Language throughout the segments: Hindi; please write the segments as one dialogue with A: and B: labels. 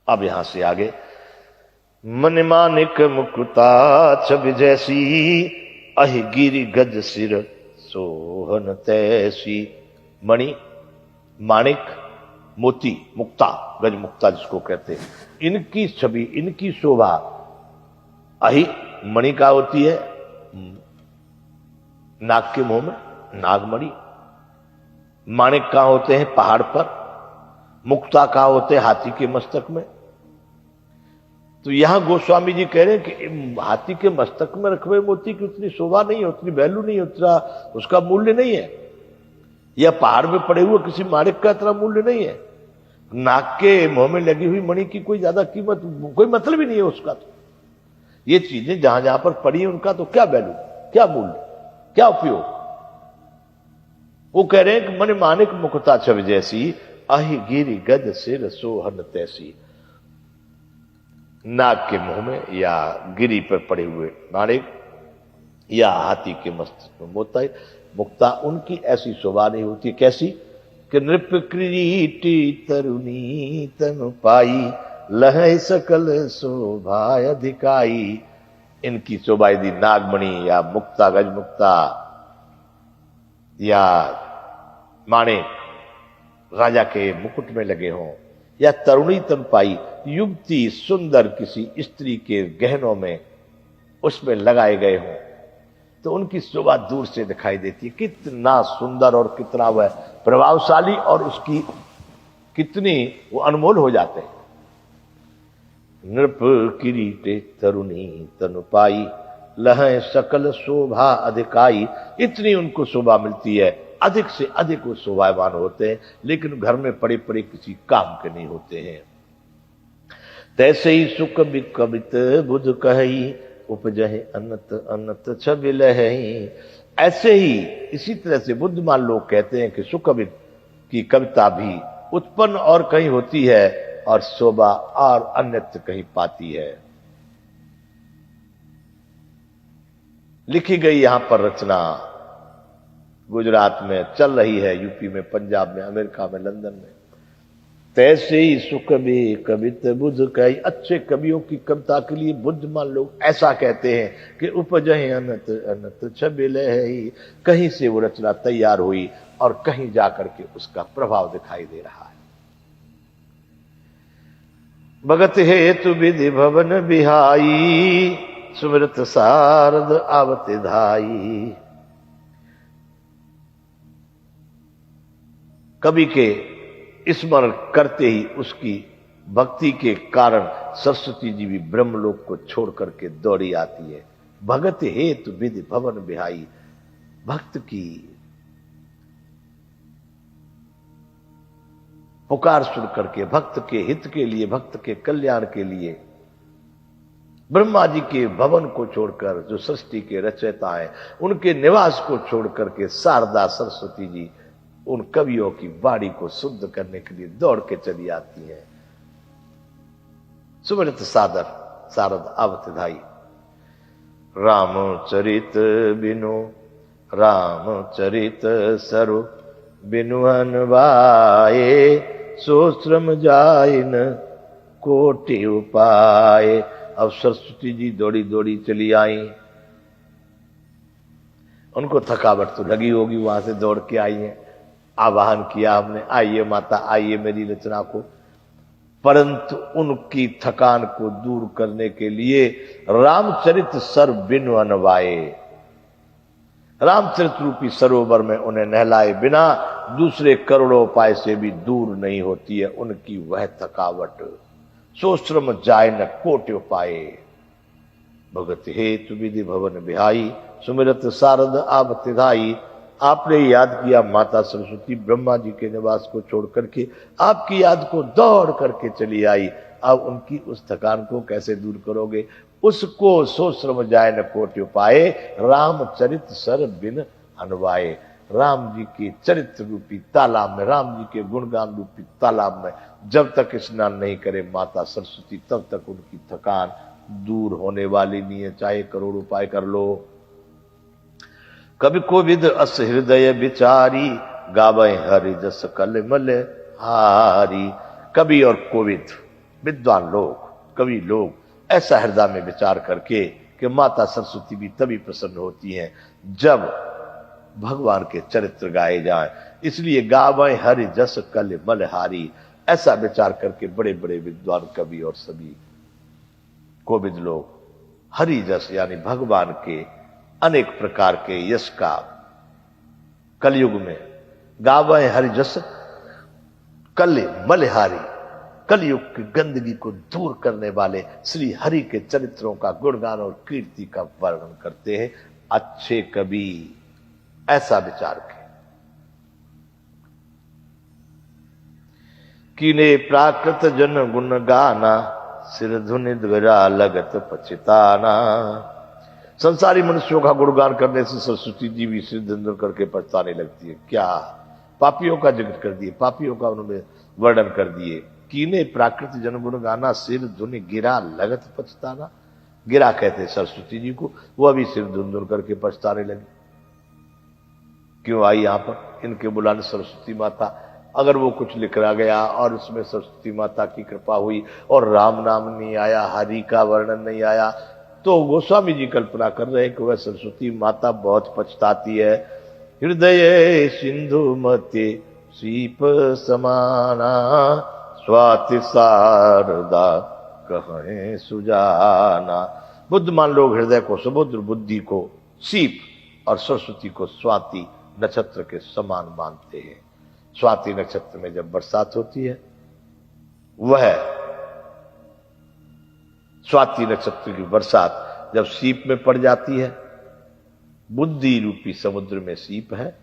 A: अब यहां से आगे, मन मानिक मुकुता छवि जैसी, अहि गिरि गज सिर सोहन तैसी। मणि, माणिक, मोती, मुक्ता, गज मुक्ता जिसको कहते हैं, इनकी छवि, इनकी शोभा। अहि मणि का होती है नाग के मुंह में, नागमणि। माणिक कहां होते हैं? पहाड़ पर। मुक्ता कहां होते हैं? हाथी के मस्तक में। तो यहां गोस्वामी जी कह रहे हैं कि हाथी के मस्तक में रखे हुए मोती की उतनी शोभा नहीं है, उतनी वैल्यू नहीं है, उतना उसका मूल्य नहीं है, या पहाड़ में पड़े हुए किसी माणिक का इतना मूल्य नहीं है। नाक के मुंह में लगी हुई मणि की कोई ज्यादा कीमत, कोई मतलब ही नहीं है उसका। तो ये चीजें जहां जहां पर पड़ी है उनका तो क्या वैल्यू, क्या मूल्य, क्या उपयोग। वो कह रहे हैं कि मन मानिक मुकुता छवि जैसी, अहि गिरि गज सिर सोहन तैसी। नाग के मुंह में या गिरी पर पड़े हुए माणिक या हाथी के मस्तक में मोता, मुक्ता, उनकी ऐसी शोभा नहीं होती। कैसी? कि नृप किरीटी तरुणी तनु पाई, लह सकल शोभा अधिकाई। इनकी शोभा यदि नागमणि या मुक्ता, गज मुक्ता या माणिक राजा के मुकुट में लगे हों, या तरुणी तन पाई, युवती सुंदर किसी स्त्री के गहनों में उसमें लगाए गए हों, तो उनकी शोभा दूर से दिखाई देती है। कितना सुंदर और कितना वह प्रभावशाली और उसकी कितनी वो अनमोल हो जाते हैं। नृप किरीटे तरुणी तनु पाई, लह सकल शोभा अधिकाई। इतनी उनको शोभा मिलती है, अधिक से अधिक वो शोभावान होते हैं, लेकिन घर में पड़े पड़े किसी काम के नहीं होते हैं। तैसे ही सुख बिकबित बुध कही, उपजहि अनत अनत छबि लहई। ऐसे ही इसी तरह से बुद्धिमान लोग कहते हैं कि सुकवित की कविता भी उत्पन्न और कहीं होती है और शोभा और अन्यत्र कहीं पाती है। लिखी गई यहां पर रचना गुजरात में चल रही है, यूपी में, पंजाब में, अमेरिका में, लंदन में। तैसे ही सुख भी कवित बुध कही। अच्छे कवियों की कविता के लिए बुद्धिमान लोग ऐसा कहते हैं कि उपजहि अनत अनत छबि लहई। कहीं से वो रचना तैयार हुई और कहीं जाकर के उसका प्रभाव दिखाई दे रहा है। भगत हेतु विधि भवन बिहाई, सुमृत सारद आवत धाई। कवि के स्मरण करते ही उसकी भक्ति के कारण सरस्वती जी भी ब्रह्मलोक को छोड़ करके दौड़ी आती है। भगत हेतु विधि भवन बिहाई। भक्त की पुकार सुन करके, भक्त के हित के लिए, भक्त के कल्याण के लिए ब्रह्मा जी के भवन को छोड़कर, जो सृष्टि के रचयिता हैं, उनके निवास को छोड़ करके शारदा सरस्वती जी उन कवियों की वाणी को शुद्ध करने के लिए दौड़ के चली आती है। सुमृत सादर सारद आवत धाई। रामचरित बिनु रामचरित सरु बिनु अनवाए, सो श्रम जाइन कोटि उपाय। अब सरस्वती जी दौड़ी दौड़ी चली आई। उनको थकावट तो लगी होगी, वहां से दौड़ के आई है, आवाहन किया हमने, आइए माता, आइए मेरी रचना को। परंतु उनकी थकान को दूर करने के लिए रामचरित सर बिनु अनवाए, रामचरित रूपी सरोवर में उन्हें नहलाए बिना दूसरे करोड़ों उपाय से भी दूर नहीं होती है उनकी वह थकावट। सो श्रम जाय न कोटि उपाय, भगत हेतु विधि भवन बिहाई, सुमिरत शारद आवत धाई। आपने याद किया माता सरस्वती ब्रह्मा जी के निवास को छोड़ करके आपकी याद को दौड़ करके चली आई। अब उनकी उस थकान को कैसे दूर करोगे? उसको सो श्रम जाय न कोटि उपाय, रामचरित सर बिन अनवाए। राम जी के चरित्र रूपी तालाब में, राम जी के गुणगान रूपी तालाब में जब तक स्नान नहीं करे माता सरस्वती, तब तक उनकी थकान दूर होने वाली नहीं है, चाहे करोड़ उपाय कर लो। कवि कोविद अस हृदय विचारी, गावे हरि जस कलमल हारी। कवि और कोविद विद्वान लोग, कवि लोग ऐसा हृदय में विचार करके कि माता सरस्वती भी तभी प्रसन्न होती हैं जब भगवान के चरित्र गाए जाएं, इसलिए गावें हरि जस कल मलहारी, ऐसा विचार करके बड़े बड़े विद्वान कवि और सभी कोविद लोग हरि जस यानी भगवान के अनेक प्रकार के यश का कलयुग में गावें हरि जस कल मलहारी, कलयुग की गंदगी को दूर करने वाले श्री हरि के चरित्रों का गुणगान और कीर्ति का वर्णन करते हैं अच्छे कवि। ऐसा विचार के कीने प्राकृत जन गुण गाना, सिर धुनि ध्वजा लगत पछताना। संसारी मनुष्यों का गुणगान करने से सरस्वती जी भी सिर धुंधल करके पछताने लगती है। क्या पापियों का जिक्र कर दिए, पापियों का उन्होंने वर्णन कर दिए। कीने प्राकृत जन गुण गाना, सिर धुनि गिरा लगत पछताना। गिरा कहते सरस्वती जी को, वो अभी सिर धुंधल करके पछताने लगी। क्यों आई यहां पर? इनके बुलाने सरस्वती माता। अगर वो कुछ लिखा गया और उसमें सरस्वती माता की कृपा हुई और राम नाम नहीं आया, हरि का वर्णन नहीं आया, तो गोस्वामी जी कल्पना कर रहे हैं कि वह सरस्वती माता बहुत पछताती है। हृदय सिंधु मते सीप समाना, स्वाति शारदा कहें सुजाना। बुद्धिमान लोग हृदय को समुद्र, बुद्धि को सीप और सरस्वती को स्वाति नक्षत्र के समान मानते हैं। स्वाति नक्षत्र में जब बरसात होती है, वह स्वाति नक्षत्र की बरसात जब सीप में पड़ जाती है, बुद्धि रूपी समुद्र में सीप है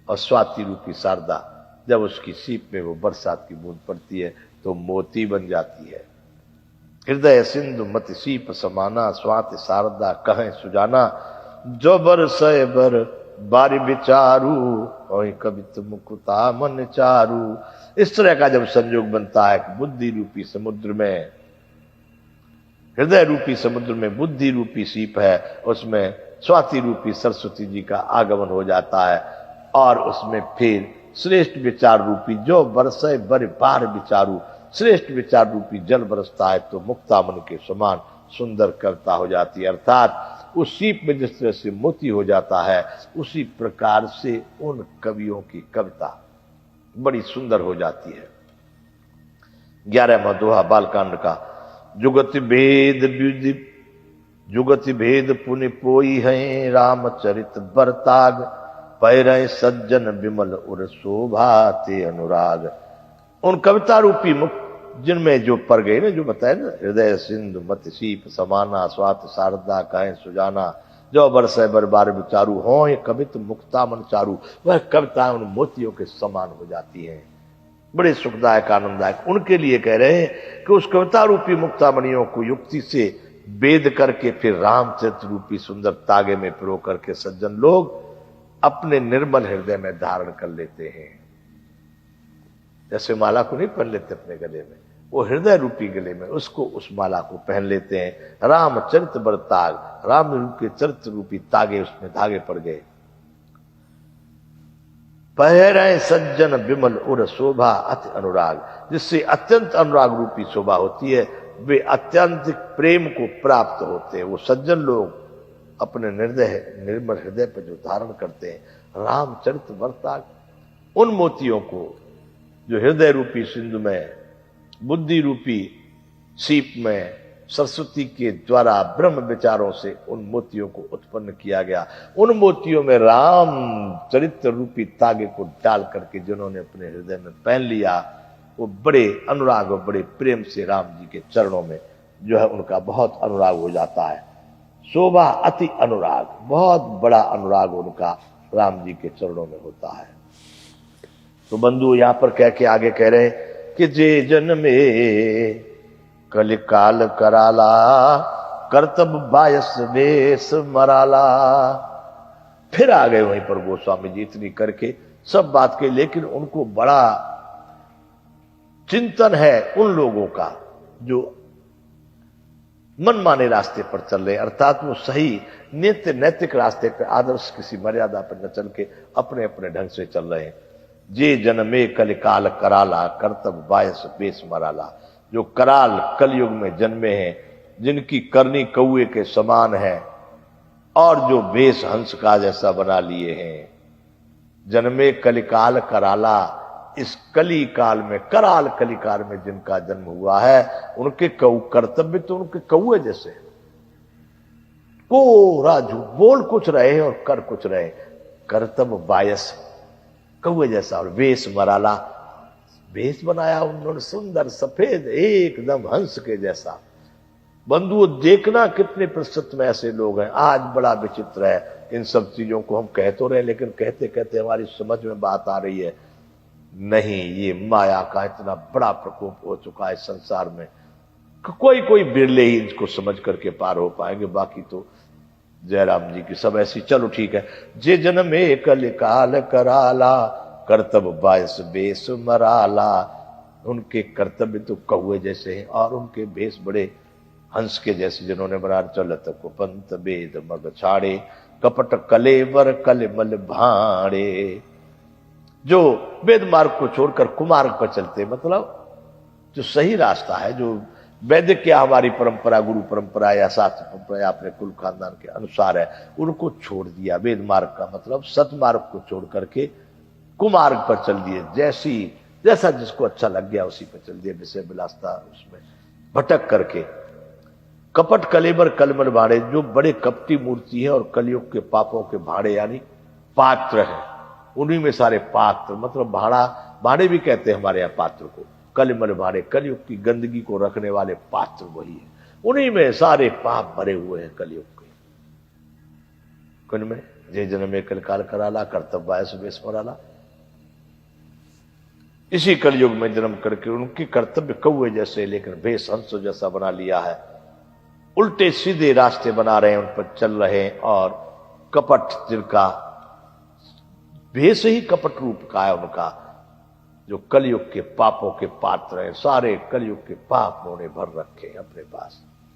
A: और स्वाति रूपी शारदा जब उसकी सीप में वो बरसात की बूंद पड़ती है तो मोती बन जाती है। हृदय सिंधु मति सीप समाना, स्वाति शारदा कहें सुजाना। जो बरसय बर बारी विचारू, और कवित मुकुता मन चारू। इस तरह का जब संयोग बनता है कि बुद्धि रूपी समुद्र में, हृदय रूपी समुद्र में बुद्धि रूपी सीप है, उसमें स्वाति रूपी सरस्वती जी का आगमन हो जाता है और उसमें फिर श्रेष्ठ विचार रूपी जो बरसे बर बार विचारू, श्रेष्ठ विचार रूपी जल बरसता है तो मुक्तामन के समान सुंदर कविता हो जाती है। अर्थात उस सीप में जिस तरह से मोती हो जाता है, उसी प्रकार से उन कवियों की कविता बड़ी सुंदर हो जाती है। 11वां दोहा बालकांड का। जुगति भेद विधि जुगति भेद पुनि पोई है, रामचरित बरताग पैरय सज्जन विमल उर शोभा ते अनुराग। उन कविता रूपी मुक्त जिनमें जो पर गए ना, जो बताए ना, हृदय सिंधु मत सीप समाना, स्वात शारदा कहें सुजाना। जो बरसे बर बार विचारू हो, ये कवित मुक्ता मन चारू। वह कविताएं उन मोतियों के समान हो जाती हैं, बड़े सुखदायक आनंददायक। उनके लिए कह रहे हैं कि उस कविता रूपी मुक्तामणियों को युक्ति से वेद करके फिर रामचरित्र रूपी सुंदर तागे में पिरो करके सज्जन लोग अपने निर्मल हृदय में धारण कर लेते हैं। जैसे माला को नहीं पहन लेते अपने गले में, वो हृदय रूपी गले में उसको, उस माला को पहन लेते हैं। रामचरित्र बर ताग, राम रूप के चरित्र रूपी तागे उसमें धागे पड़ गए। पहरे सज्जन विमल उर शोभा अति अनुराग, जिससे अत्यंत अनुराग रूपी शोभा होती है। वे अत्यंत प्रेम को प्राप्त होते हैं। वो सज्जन लोग अपने निर्मल हृदय पर जो धारण करते हैं रामचरित्र वर्ताग, उन मोतियों को जो हृदय रूपी सिंधु में, बुद्धि रूपी सीप में सरस्वती के द्वारा ब्रह्म विचारों से उन मोतियों को उत्पन्न किया गया, उन मोतियों में राम चरित्र रूपी तागे को डाल करके जिन्होंने अपने हृदय में पहन लिया, वो बड़े अनुराग और बड़े प्रेम से राम जी के चरणों में जो है उनका बहुत अनुराग हो जाता है। शोभा अति अनुराग, बहुत बड़ा अनुराग उनका राम जी के चरणों में होता है। तो बंधु यहां पर कह के आगे कह रहे हैं कि जे जन में कल काल कराला, करतब बायस वेश मराला। फिर आ गए वहीं पर गोस्वामी जी इतनी करके सब बात के, लेकिन उनको बड़ा चिंतन है उन लोगों का जो मनमाने रास्ते पर चल रहे, अर्थात वो सही नित्य नैतिक रास्ते पर, आदर्श किसी मर्यादा पर न चल के अपने अपने ढंग से चल रहे हैं। जे जन में कल काल कराला, करतब बायस बेस मराला। जो कराल कलयुग में जन्मे हैं, जिनकी करनी कौए के समान है और जो भेष हंस का जैसा बना लिए हैं। जन्मे कलिकाल कराला, इस कली काल में, कराल कलिकाल में जिनका जन्म हुआ है, उनके कर्तव्य तो उनके कौए जैसे हैं। कोरा झूठ, बोल कुछ रहे और कर कुछ रहे, कर्तव्य बायस कौए जैसा। और वेश मराला, वेश बनाया उन्होंने सुंदर सफेद एकदम हंस के जैसा। बंधुओं देखना कितने प्रतिशत में ऐसे लोग हैं। आज बड़ा विचित्र है, इन सब चीजों को हम कह तो रहे हैं, लेकिन कहते कहते हमारी समझ में बात आ रही है, नहीं ये माया का इतना बड़ा प्रकोप हो चुका है संसार में, कोई कोई बिरले ही इसको समझ करके पार हो पाएंगे, बाकी तो जयराम जी की सब ऐसी। चलो ठीक है। जे जन्म एक काल कराला, कर्तव्य बायस बेस मराला। उनके कर्तव्य तो कौए जैसे हैं और उनके भेष बड़े हंस के जैसे, जिन्होंने बना चलत को पंत वेद मग छाड़े, कपट कलेवर कलमल भाड़े। जो वेद मार्ग को छोड़कर कुमार्ग पर चलते, मतलब जो सही रास्ता है, जो वैदिक या हमारी परंपरा, गुरु परंपरा या शास्त्र परंपरा या अपने कुल खानदान के अनुसार है, उनको छोड़ दिया। वेद मार्ग का मतलब सतमार्ग को छोड़ करके कुमार्ग पर चल दिए। जैसा जिसको अच्छा लग गया उसी पर चल दिए, विषय विलासता उसमें भटक करके। कपट कलेबर कलमल भाड़े, जो बड़े कपटी मूर्ति है और कलयुग के पापों के भाड़े यानी पात्र है, उन्हीं में सारे पात्र, मतलब भाड़े भी कहते हैं हमारे यहाँ पात्र को। कलमल भाड़े, कलयुग की गंदगी को रखने वाले पात्र वही है, उन्हीं में सारे पाप भरे हुए हैं कलयुग के। कुन में जे जन्मे कलकाल कराला, कर्तव्य बायस बेस मराला। इसी कलयुग में जन्म करके उनके कर्तव्य कौए जैसे, लेकिन भेष हंस जैसा बना लिया है। उल्टे सीधे रास्ते बना रहे हैं, उन पर चल रहे हैं। और कपट, जिनका भेष ही कपट रूप का है उनका, जो कलयुग के पापों के पात्र हैं, सारे कलयुग के पाप उन्होंने भर रखे हैं अपने पास।